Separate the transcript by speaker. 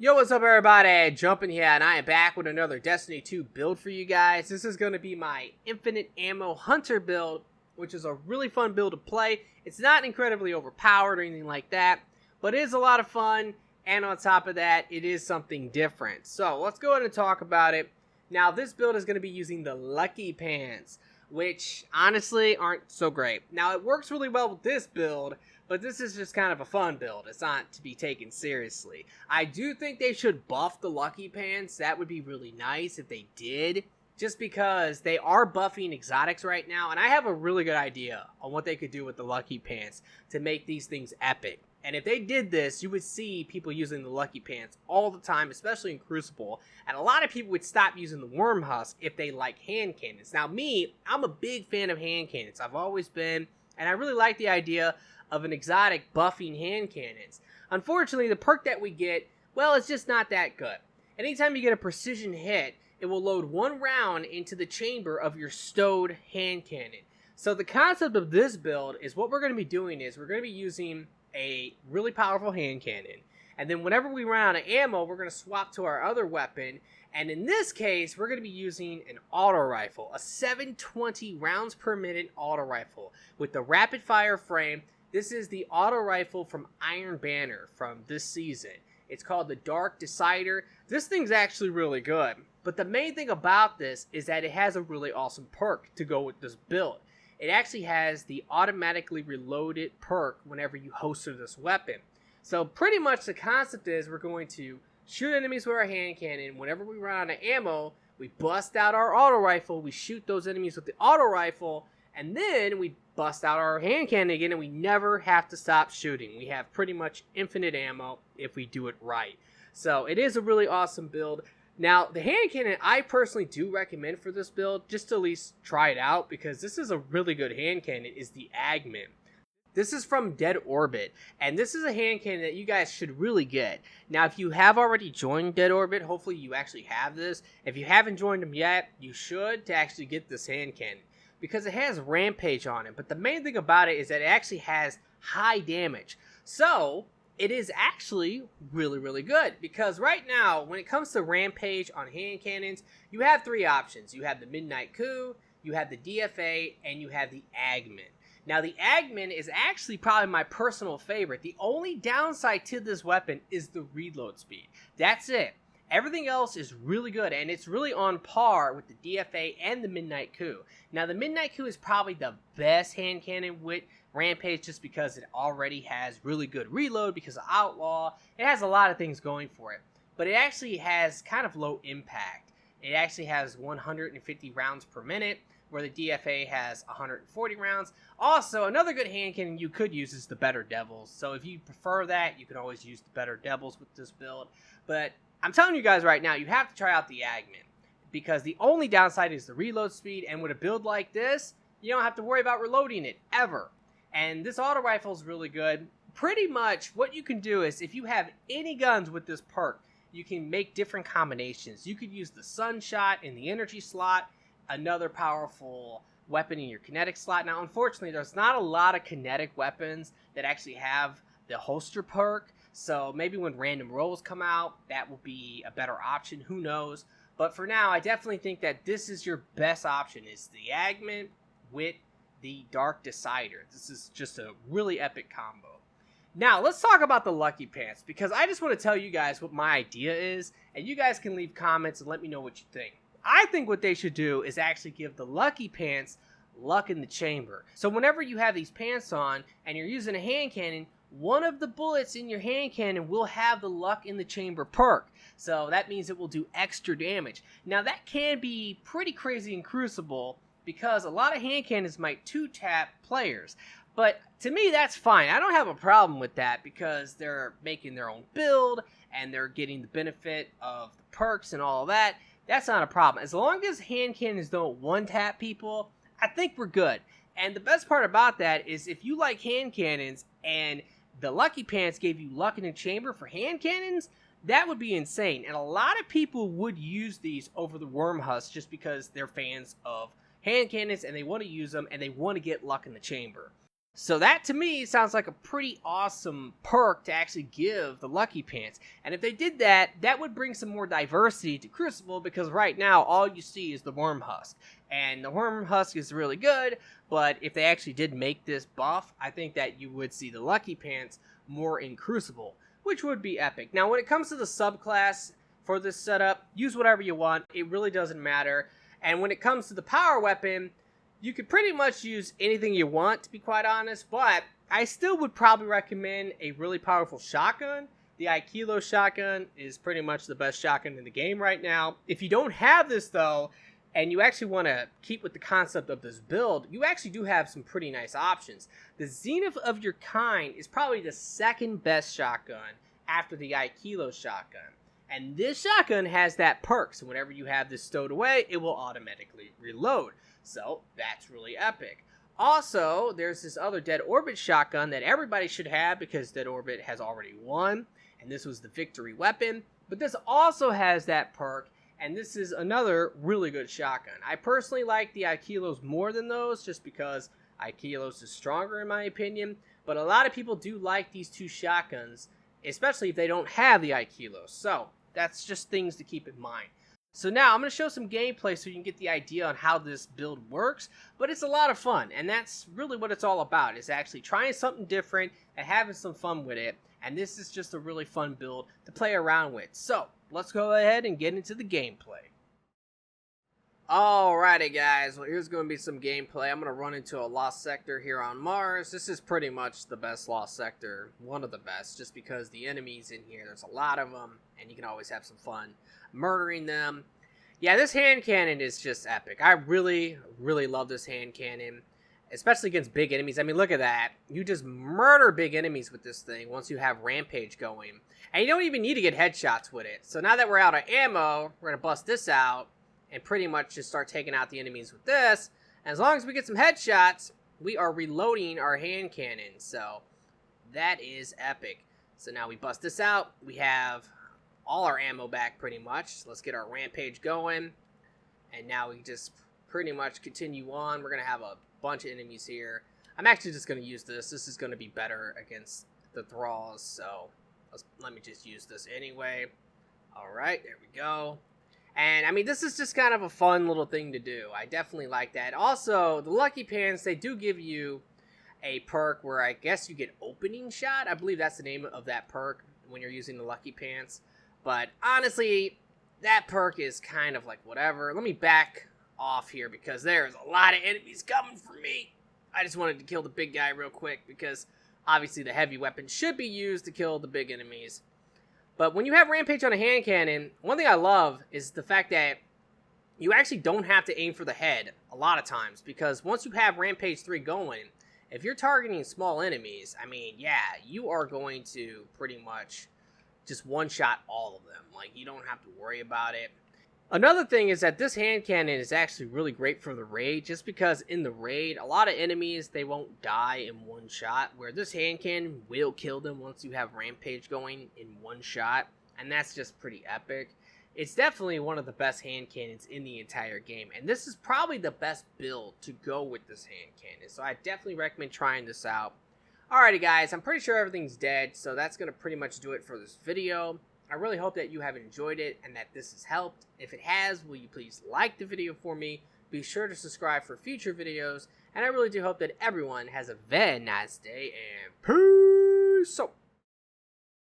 Speaker 1: Yo, what's up everybody? Jumping here, and I am back with another Destiny 2 build for you guys. This is going to be my Infinite Ammo Hunter build, which is a really fun build to play. It's not incredibly overpowered or anything like that, but it is a lot of fun, and on top of that, it is something different. So, let's go ahead and talk about it. Now, this build is going to be using the Lucky Pants, which honestly aren't so great. Now, it works really well with this build, but this is just kind of a fun build. It's not to be taken seriously. I do think they should buff the Lucky Pants. That would be really nice if they did, just because they are buffing exotics right now, and I have a really good idea on what they could do with the Lucky Pants to make these things epic. And if they did this, you would see people using the Lucky Pants all the time, especially in Crucible. And a lot of people would stop using the Worm Husk if they like hand cannons. Now me, I'm a big fan of hand cannons. I've always been, and I really like the idea of an exotic buffing hand cannons. Unfortunately, the perk that we get, well, it's just not that good. Anytime you get a precision hit, it will load one round into the chamber of your stowed hand cannon. So the concept of this build is what we're going to be doing is we're going to be using a really powerful hand cannon, and then whenever we run out of ammo, we're going to swap to our other weapon, and in this case, we're going to be using an auto rifle, a 720 rounds per minute auto rifle with the rapid fire frame. This is the auto rifle from Iron Banner from this season. It's called the Dark Decider. This thing's actually really good, but the main thing about this is that it has a really awesome perk to go with this build. It actually has the automatically reloaded perk whenever you holster this weapon. So pretty much the concept is we're going to shoot enemies with our hand cannon. Whenever we run out of ammo, we bust out our auto rifle, we shoot those enemies with the auto rifle, and then we bust out our hand cannon again, and we never have to stop shooting. We have pretty much infinite ammo if we do it right. So it is a really awesome build. Now, the hand cannon I personally do recommend for this build, just to at least try it out, because this is a really good hand cannon, is the Agman. This is from Dead Orbit, and this is a hand cannon that you guys should really get. Now, if you have already joined Dead Orbit, hopefully you actually have this. If you haven't joined them yet, you should to actually get this hand cannon, because it has Rampage on it. But the main thing about it is that it actually has high damage. So it is actually really, really good, because right now, when it comes to Rampage on hand cannons, you have three options. You have the Midnight Coup, you have the DFA, and you have the Agman. Now, the Agman is actually probably my personal favorite. The only downside to this weapon is the reload speed. That's it. Everything else is really good, and it's really on par with the DFA and the Midnight Coup. Now, the Midnight Coup is probably the best hand cannon with Rampage, just because it already has really good reload because of Outlaw. It has a lot of things going for it, but it actually has kind of low impact. It actually has 150 rounds per minute, where the DFA has 140 rounds. Also, another good hand cannon you could use is the Better Devils. So if you prefer that, you can always use the Better Devils with this build. But I'm telling you guys right now, you have to try out the Agman, because the only downside is the reload speed, and with a build like this, you don't have to worry about reloading it ever. And this auto rifle is really good. Pretty much what you can do is, if you have any guns with this perk, you can make different combinations. You could use the Sunshot in the energy slot, another powerful weapon in your kinetic slot. Now, unfortunately, there's not a lot of kinetic weapons that actually have the holster perk. So maybe when random rolls come out, that will be a better option. Who knows? But for now, I definitely think that this is your best option, is the Agman with the Dark Decider. This is just a really epic combo. Now, let's talk about the Lucky Pants, because I just want to tell you guys what my idea is, and you guys can leave comments and let me know what you think. I think what they should do is actually give the Lucky Pants luck in the chamber. So whenever you have these pants on and you're using a hand cannon, one of the bullets in your hand cannon will have the luck in the chamber perk. So that means it will do extra damage. Now, that can be pretty crazy in Crucible, because a lot of hand cannons might two-tap players. But to me, that's fine. I don't have a problem with that, because they're making their own build and they're getting the benefit of the perks and all of that. That's not a problem. As long as hand cannons don't one-tap people, I think we're good. And the best part about that is, if you like hand cannons and the Lucky Pants gave you luck in the chamber for hand cannons, that would be insane. And a lot of people would use these over the Worm Husk, just because they're fans of hand cannons and they want to use them and they want to get luck in the chamber. So that to me sounds like a pretty awesome perk to actually give the Lucky Pants. And if they did that, that would bring some more diversity to Crucible, because right now all you see is the Worm Husk. And the Worm Husk is really good, but if they actually did make this buff, I think that you would see the Lucky Pants more in Crucible, which would be epic. Now when it comes to the subclass for this setup, use whatever you want. It really doesn't matter. And when it comes to the power weapon, you could pretty much use anything you want, to be quite honest, but I still would probably recommend a really powerful shotgun. The Aikilo shotgun is pretty much the best shotgun in the game right now. If you don't have this, though, and you actually want to keep with the concept of this build, you actually do have some pretty nice options. The Zenith of your kind is probably the second best shotgun after the Aikilo shotgun. And this shotgun has that perk, so whenever you have this stowed away, it will automatically reload. So that's really epic. Also, there's this other Dead Orbit shotgun that everybody should have because Dead Orbit has already won, and this was the victory weapon. But this also has that perk, and this is another really good shotgun. I personally like the Aikilos more than those, just because Aikilos is stronger in my opinion. But a lot of people do like these two shotguns, especially if they don't have the Aikilos. So that's just things to keep in mind. So now I'm going to show some gameplay so you can get the idea on how this build works, but it's a lot of fun, and that's really what it's all about, is actually trying something different and having some fun with it, and this is just a really fun build to play around with. So let's go ahead and get into the gameplay. Alrighty guys, well here's going to be some gameplay. I'm going to run into a lost sector here on Mars. This is pretty much the best lost sector, one of the best, just because the enemies in here, there's a lot of them, and you can always have some fun murdering them. Yeah, this hand cannon is just epic. I really love this hand cannon, especially against big enemies. I mean, look at that. You just murder big enemies with this thing once you have Rampage going. And you don't even need to get headshots with it. So now that we're out of ammo, we're going to bust this out and pretty much just start taking out the enemies with this. And as long as we get some headshots, we are reloading our hand cannon. So that is epic. So now we bust this out. We have all our ammo back pretty much. Let's get our Rampage going. And now we just pretty much continue on. We're going to have a bunch of enemies here. I'm actually just going to use this. This is going to be better against the Thralls. So let me just use this anyway. Alright, there we go. And I mean, this is just kind of a fun little thing to do. I definitely like that. Also, the Lucky Pants, they do give you a perk where I guess you get Opening Shot. I believe that's the name of that perk when you're using the Lucky Pants. But honestly, that perk is kind of like whatever. Let me back off here because there's a lot of enemies coming for me. I just wanted to kill the big guy real quick because obviously the heavy weapon should be used to kill the big enemies. But when you have Rampage on a hand cannon, one thing I love is the fact that you actually don't have to aim for the head a lot of times, because once you have Rampage 3 going, if you're targeting small enemies, I mean, yeah, you are going to pretty much just one-shot all of them. Like, you don't have to worry about it. Another thing is that this hand cannon is actually really great for the raid, just because in the raid, a lot of enemies, they won't die in one shot, where this hand cannon will kill them once you have Rampage going in one shot, and that's just pretty epic. It's definitely one of the best hand cannons in the entire game, and this is probably the best build to go with this hand cannon, so I definitely recommend trying this out. Alrighty guys, I'm pretty sure everything's dead, so that's going to pretty much do it for this video. I really hope that you have enjoyed it and that this has helped. If it has, will you please like the video for me? Be sure to subscribe for future videos, and I really do hope that everyone has a very nice day, and peace out.